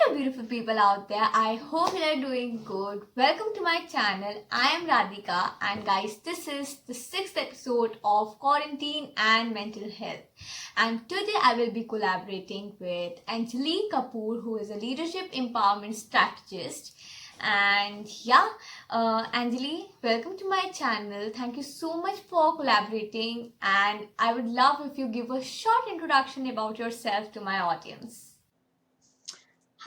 Hello beautiful people out there. I hope you are doing good. Welcome to my channel. I am Radhika and guys, this is the 6th episode of Quarantine and Mental Health. And today I will be collaborating with Angelie Kapoor, who is a leadership empowerment strategist. And yeah, Anjali, welcome to my channel. Thank you so much for collaborating, and I would love if you give a short introduction about yourself to my audience.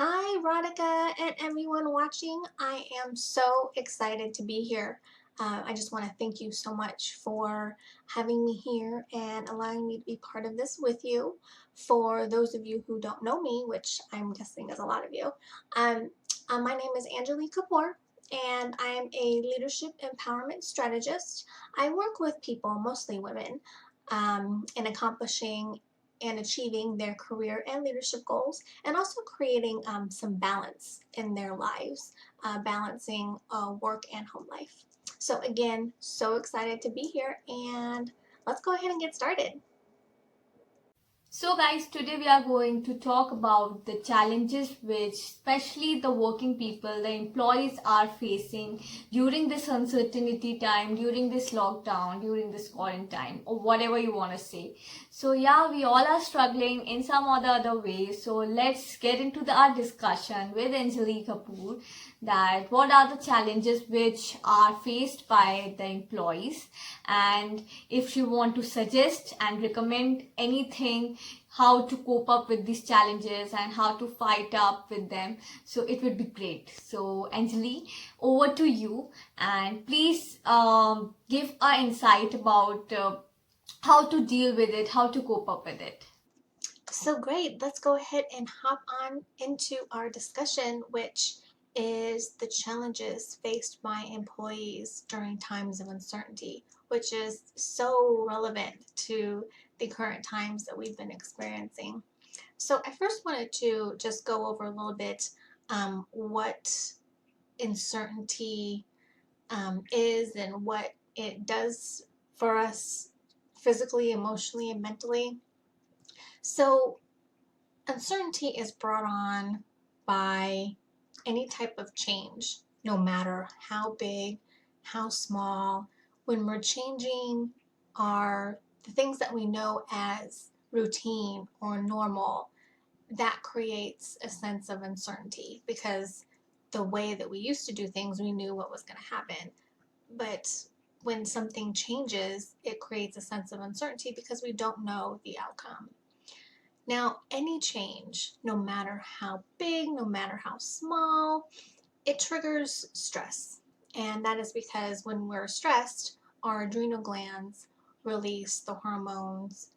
Hi, Radhika, and everyone watching. I am so excited to be here. I just want to thank you so much for having me here and allowing me to be part of this with you. For those of you who don't know me, which I'm guessing is a lot of you, um, my name is Angelie Kapoor, and I am a leadership empowerment strategist. I work with people, mostly women, in accomplishing and achieving their career and leadership goals, and also creating some balance in their lives, balancing work and home life. So again, so excited to be here, and let's go ahead and get started. So, guys, today we are going to talk about the challenges which, especially the working people, the employees are facing during this uncertainty time, during this lockdown, during this quarantine, or whatever you want to say. So, yeah, we all are struggling in some or the other way. So, let's get into our discussion with Anjali Kapoor that what are the challenges which are faced by the employees, and if you want to suggest and recommend anything how to cope up with these challenges and how to fight up with them, so it would be great. So Anjali, over to you, and please give our insight about how to deal with it, how to cope up with it. So great, let's go ahead and hop on into our discussion, which is the challenges faced by employees during times of uncertainty, which is so relevant to the current times that we've been experiencing. So I first wanted to just go over a little bit what uncertainty is and what it does for us physically, emotionally, and mentally. So uncertainty is brought on by any type of change, no matter how big, how small. When we're changing the things that we know as routine or normal, that creates a sense of uncertainty because the way that we used to do things, we knew what was going to happen. But when something changes, it creates a sense of uncertainty because we don't know the outcome. Now, any change, no matter how big, no matter how small, it triggers stress. And that is because when we're stressed, our adrenal glands release the hormones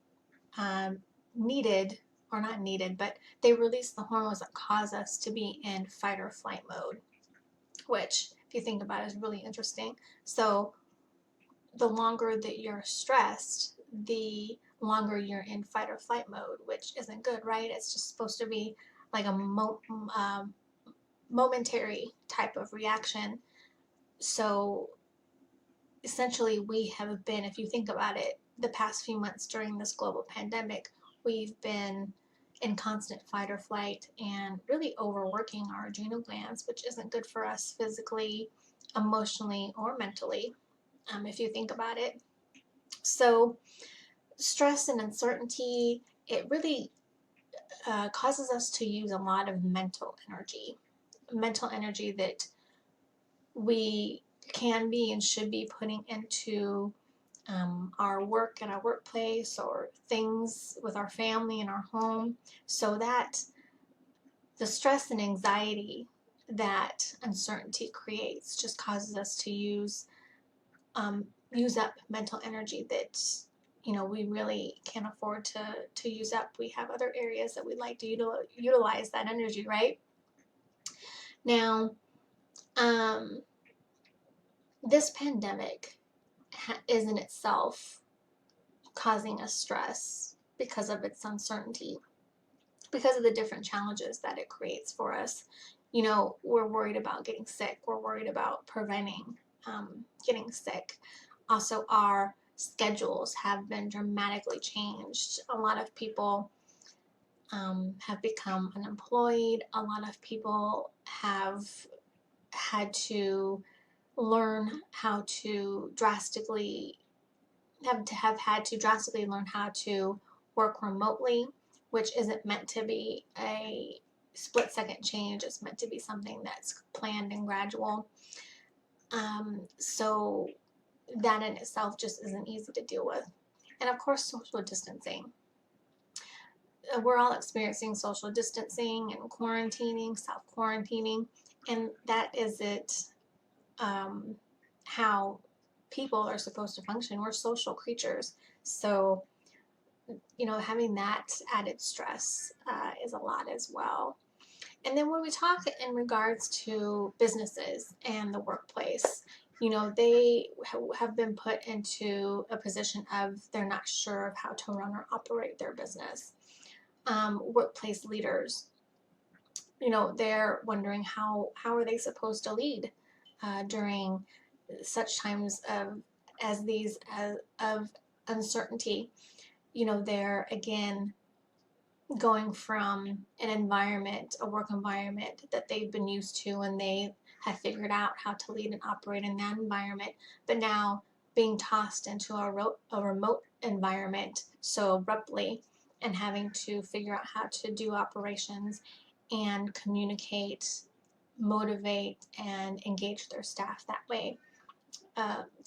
um, needed, or not needed, but they release the hormones that cause us to be in fight or flight mode, which, if you think about it, is really interesting. So, the longer that you're stressed, the longer you're in fight or flight mode, which isn't good, right? It's just supposed to be like a momentary type of reaction. So essentially, we have been, if you think about it, the past few months during this global pandemic, we've been in constant fight or flight and really overworking our adrenal glands, which isn't good for us physically, emotionally, or mentally, if you think about it. So, stress and uncertainty, it really causes us to use a lot of mental energy that we can be and should be putting into our work and our workplace or things with our family and our home, so that the stress and anxiety that uncertainty creates just causes us to use up mental energy that we really can't afford to use up. We have other areas that we'd like to utilize that energy, right? Now, this pandemic is in itself causing us stress because of its uncertainty, because of the different challenges that it creates for us. We're worried about getting sick. We're worried about preventing getting sick. Also, our schedules have been dramatically changed. A lot of people have become unemployed. A lot of people have had to learn how to drastically have had to drastically learn how to work remotely, which isn't meant to be a split second change. It's meant to be something that's planned and gradual. So that in itself just isn't easy to deal with. And of course, social distancing. We're all experiencing social distancing and quarantining, self quarantining, and that isn't how people are supposed to function. We're social creatures. So, having that added stress is a lot as well. And then when we talk in regards to businesses and the workplace, they have been put into a position of they're not sure of how to run or operate their business. Workplace leaders, they're wondering how are they supposed to lead during such times of uncertainty. They're again going from a work environment that they've been used to and they have figured out how to lead and operate in that environment, but now being tossed into a remote environment so abruptly and having to figure out how to do operations and communicate, motivate, and engage their staff that way.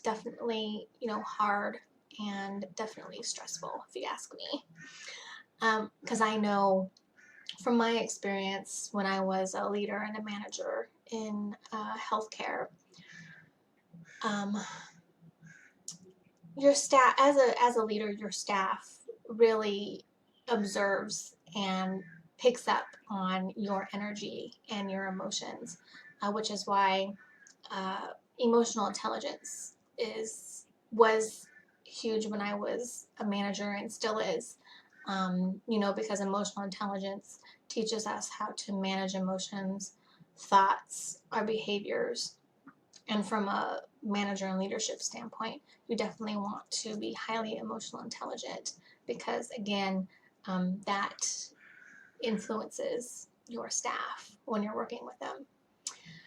Definitely, hard and definitely stressful, if you ask me. Because I know from my experience when I was a leader and a manager in healthcare, um, your staff, as a leader, your staff really observes and picks up on your energy and your emotions, which is why emotional intelligence was huge when I was a manager and still is. Because emotional intelligence teaches us how to manage emotions, thoughts, our behaviors. And from a manager and leadership standpoint, you definitely want to be highly emotional intelligent because, again, that influences your staff when you're working with them.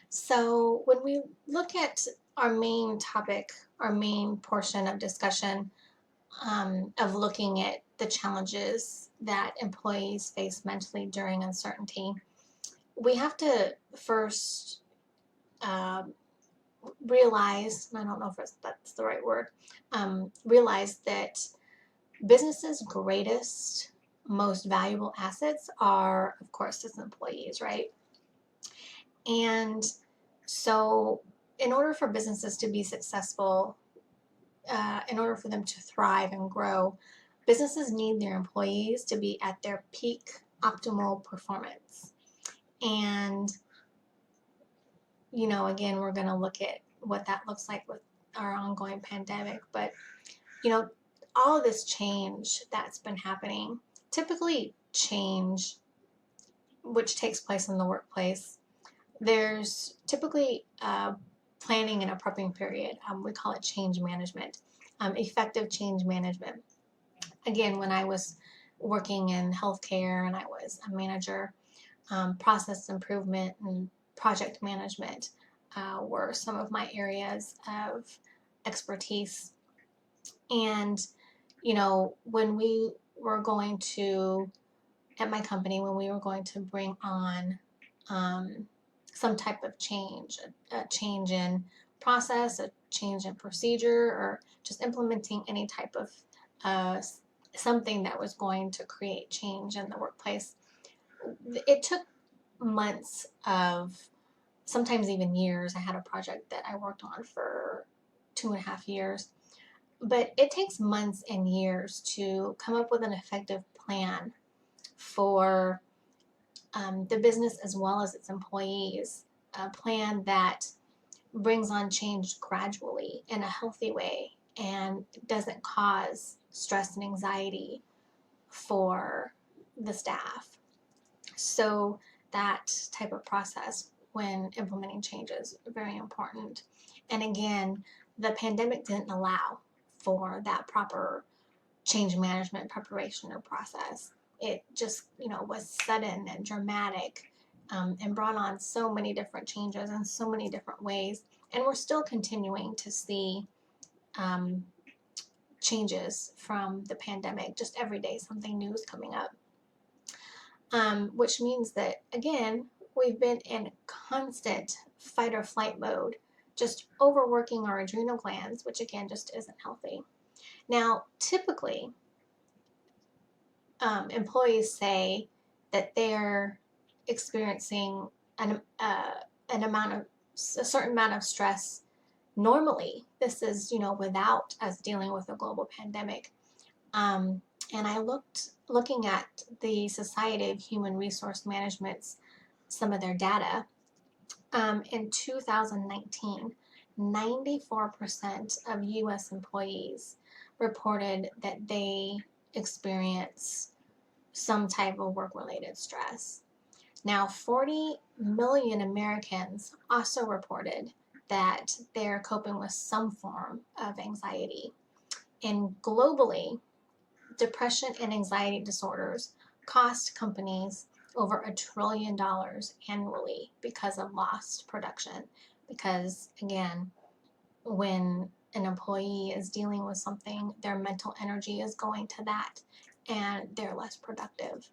So when we look at our main topic, our main portion of discussion, of looking at the challenges that employees face mentally during uncertainty, we have to first realize, and I don't know if that's the right word, realize that businesses' greatest, most valuable assets are, of course, its employees, right? And so, in order for businesses to be successful, in order for them to thrive and grow, businesses need their employees to be at their peak optimal performance. And, again, we're going to look at what that looks like with our ongoing pandemic. But, all of this change that's been happening, typically change which takes place in the workplace, there's typically planning and a prepping period. We call it change management, effective change management. Again, when I was working in healthcare and I was a manager, process improvement and project management were some of my areas of expertise. And, when we were going to, at my company, when we were going to bring on some type of change, a change in process, a change in procedure, or just implementing any type of something that was going to create change in the workplace. It took months of, sometimes even years. I had a project that I worked on for 2.5 years, but it takes months and years to come up with an effective plan for the business as well as its employees, a plan that brings on change gradually in a healthy way and doesn't cause stress and anxiety for the staff. So that type of process when implementing changes is very important. And again, the pandemic didn't allow for that proper change management preparation or process. it just, was sudden and dramatic, and brought on so many different changes in so many different ways. And we're still continuing to see um, changes from the pandemic. Just every day, something new is coming up, which means that, again, we've been in constant fight or flight mode, just overworking our adrenal glands, which again just isn't healthy. Now, typically, employees say that they're experiencing an amount of a certain amount of stress normally. This is, without us dealing with a global pandemic. And I looking at the Society of Human Resource Management's some of their data. In 2019, 94% of U.S. employees reported that they experience some type of work-related stress. Now, 40 million Americans also reported that they're coping with some form of anxiety. And globally, depression and anxiety disorders cost companies over $1 trillion annually because of lost production. Because, again, when an employee is dealing with something, their mental energy is going to that and they're less productive.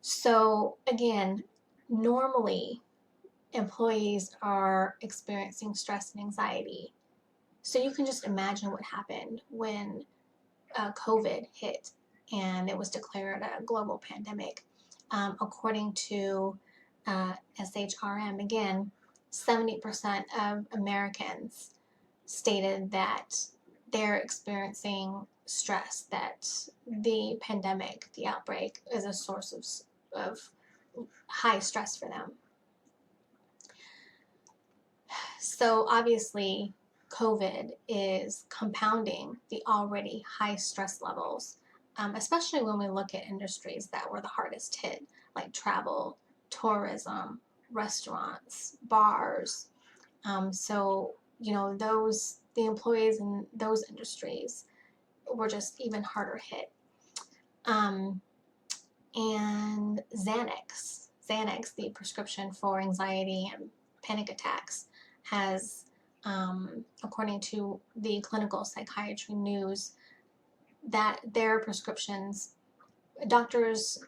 So, again, normally employees are experiencing stress and anxiety. So, you can just imagine what happened when COVID hit and it was declared a global pandemic. According to SHRM, again, 70% of Americans stated that they're experiencing stress, that the pandemic, the outbreak, is a source of high stress for them. So obviously, COVID is compounding the already high stress levels, especially when we look at industries that were the hardest hit, like travel, tourism, restaurants, bars. So, the employees in those industries were just even harder hit. And Xanax, the prescription for anxiety and panic attacks, has, according to the Clinical Psychiatry News, that their prescriptions, doctors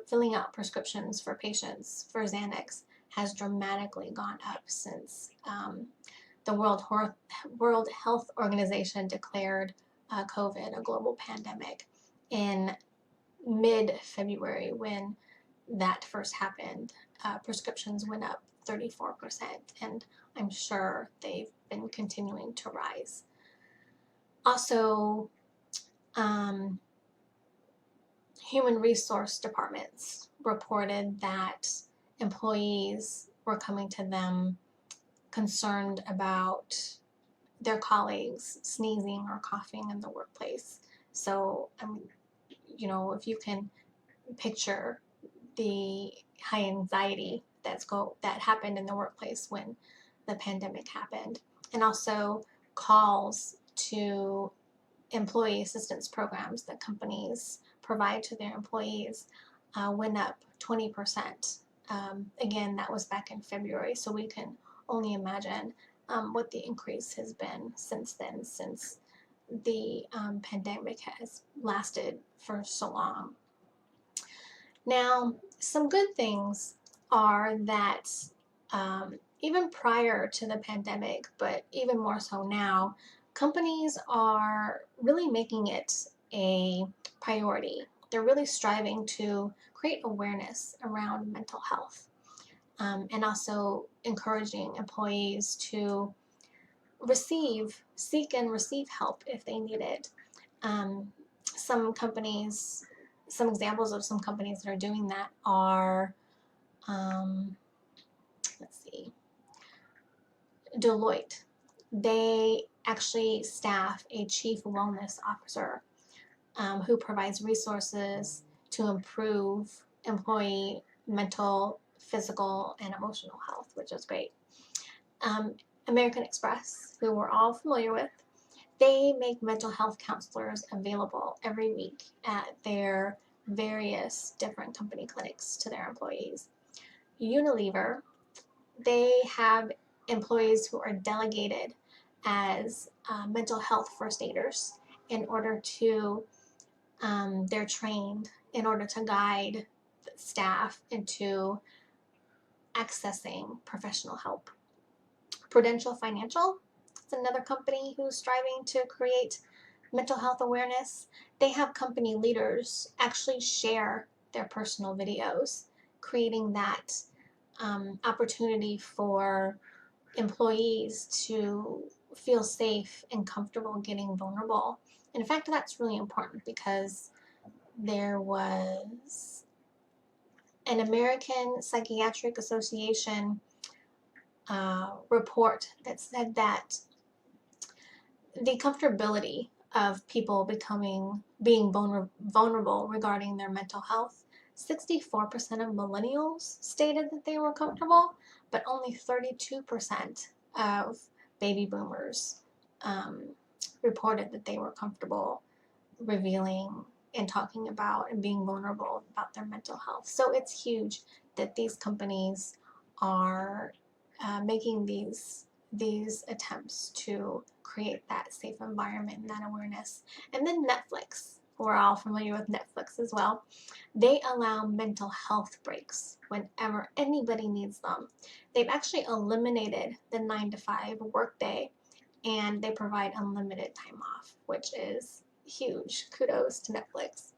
filling out prescriptions for patients for Xanax has dramatically gone up since the World Health Organization declared COVID a global pandemic in mid-February. When that first happened, prescriptions went up 34%, and I'm sure they've been continuing to rise. Also, human resource departments reported that employees were coming to them concerned about their colleagues sneezing or coughing in the workplace. So, if you can picture the high anxiety that happened in the workplace when the pandemic happened, and also calls to employee assistance programs that companies provide to their employees went up 20%. Again, that was back in February, so we can only imagine what the increase has been since then, since the pandemic has lasted for so long. Now, some good things are that even prior to the pandemic, but even more so now, companies are really making it a priority. They're really striving to create awareness around mental health, and also encouraging employees to seek and receive help if they need it. Some companies, some examples of some companies that are doing that are, let's see, Deloitte. They actually staff a chief wellness officer who provides resources to improve employee mental, physical, and emotional health, which is great. American Express, who we're all familiar with, they make mental health counselors available every week at their various different company clinics to their employees. Unilever, they have employees who are delegated as mental health first aiders in order to, they're trained in order to guide staff into accessing professional help. Prudential Financial, it's another company who's striving to create mental health awareness. They have company leaders actually share their personal videos, creating that opportunity for employees to feel safe and comfortable getting vulnerable. In fact, that's really important because there was an American Psychiatric Association report that said that the comfortability of people being vulnerable regarding their mental health, 64% of millennials stated that they were comfortable, but only 32% of baby boomers um, reported that they were comfortable revealing and talking about and being vulnerable about their mental health. So it's huge that these companies are making these attempts to create that safe environment and that awareness. And then Netflix, we're all familiar with Netflix as well. They allow mental health breaks whenever anybody needs them. They've actually eliminated the 9 to 5 workday, and they provide unlimited time off, which is huge. Kudos to Netflix.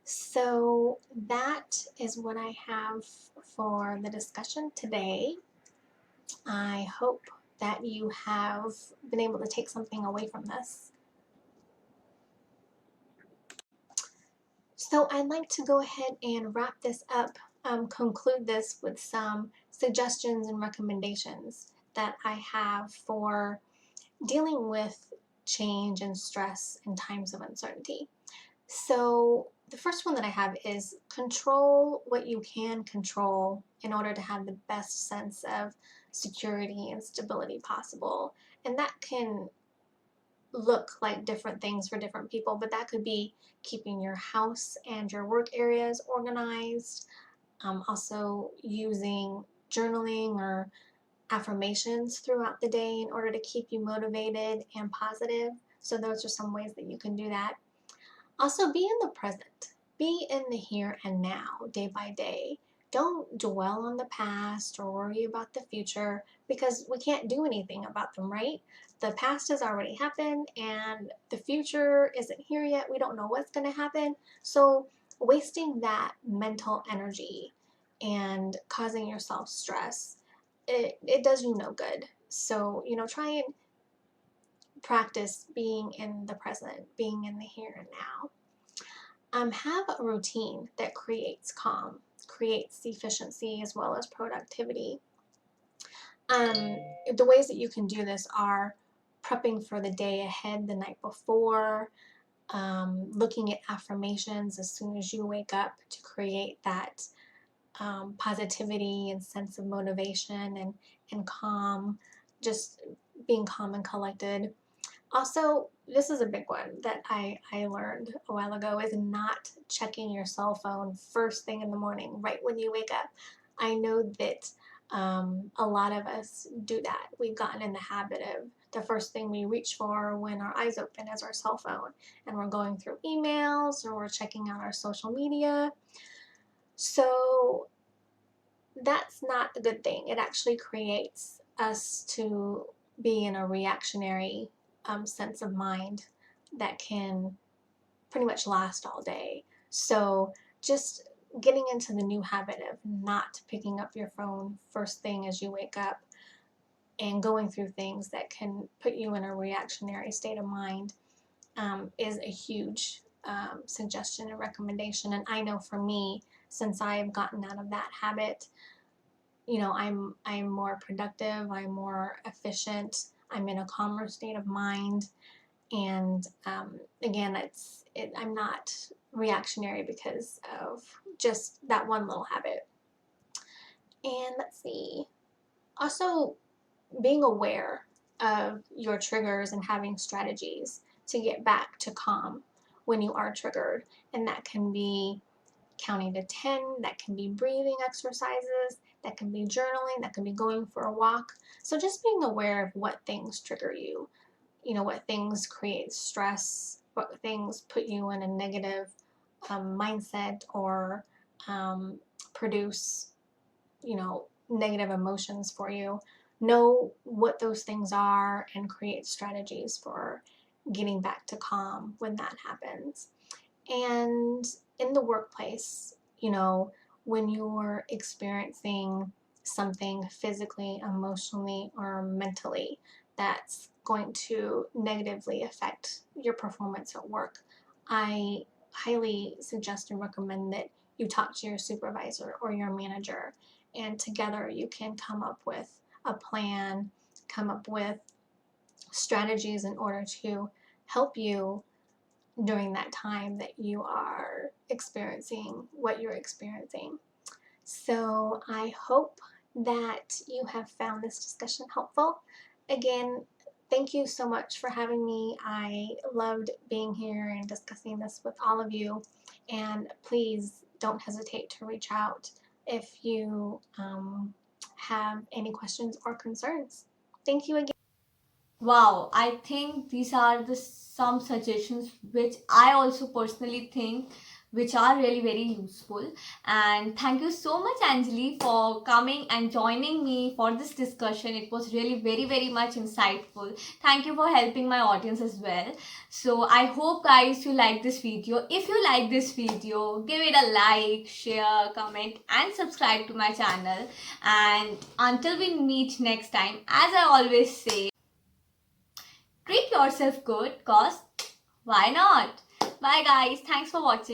So that is what I have for the discussion today. I hope that you have been able to take something away from this. So I'd like to go ahead and wrap this up, conclude this with some suggestions and recommendations that I have for dealing with change and stress in times of uncertainty. So the first one that I have is control what you can control in order to have the best sense of security and stability possible. And that can look like different things for different people, but that could be keeping your house and your work areas organized, also using journaling or affirmations throughout the day in order to keep you motivated and positive. So those are some ways that you can do that. Also, be in the present. Be in the here and now, day by day. Don't dwell on the past or worry about the future because we can't do anything about them, right? The past has already happened and the future isn't here yet. We don't know what's going to happen. So, wasting that mental energy and causing yourself stress, it does you no good. So, try and practice being in the present, being in the here and now. Have a routine that creates calm, creates efficiency as well as productivity. The ways that you can do this are prepping for the day ahead the night before, looking at affirmations as soon as you wake up to create that positivity and sense of motivation and calm, just being calm and collected. Also, this is a big one that I learned a while ago, is not checking your cell phone first thing in the morning, right when you wake up. I know that a lot of us do that. We've gotten in the habit of the first thing we reach for when our eyes open is our cell phone, and we're going through emails or we're checking out our social media. So that's not a good thing. It actually creates us to be in a reactionary sense of mind that can pretty much last all day. So just getting into the new habit of not picking up your phone first thing as you wake up and going through things that can put you in a reactionary state of mind is a huge suggestion and recommendation. And I know for me, since I've gotten out of that habit, I'm more productive, I'm more efficient, I'm in a calmer state of mind, and again, I'm not reactionary because of just that one little habit. And let's see, also being aware of your triggers and having strategies to get back to calm when you are triggered. And that can be counting to 10, that can be breathing exercises, that can be journaling, that can be going for a walk. So just being aware of what things trigger you, what things create stress, what things put you in a negative mindset or produce, negative emotions for you. Know what those things are and create strategies for getting back to calm when that happens. And in the workplace, when you're experiencing something physically, emotionally, or mentally that's going to negatively affect your performance at work, I highly suggest and recommend that you talk to your supervisor or your manager, and together you can come up with a plan, come up with strategies in order to help you during that time that you are experiencing what you're experiencing. So I hope that you have found this discussion helpful. Again, thank you so much for having me. I loved being here and discussing this with all of you. And please don't hesitate to reach out if you have any questions or concerns. Thank you again. Wow, I think these are some suggestions which I also personally think which are really very useful. And thank you so much, Anjali, for coming and joining me for this discussion. It was really very, very much insightful. Thank you for helping my audience as well. So I hope, guys, you like this video. If you like this video, give it a like, share, comment, and subscribe to my channel. And until we meet next time, as I always say, treat yourself good, cause why not? Bye guys, thanks for watching.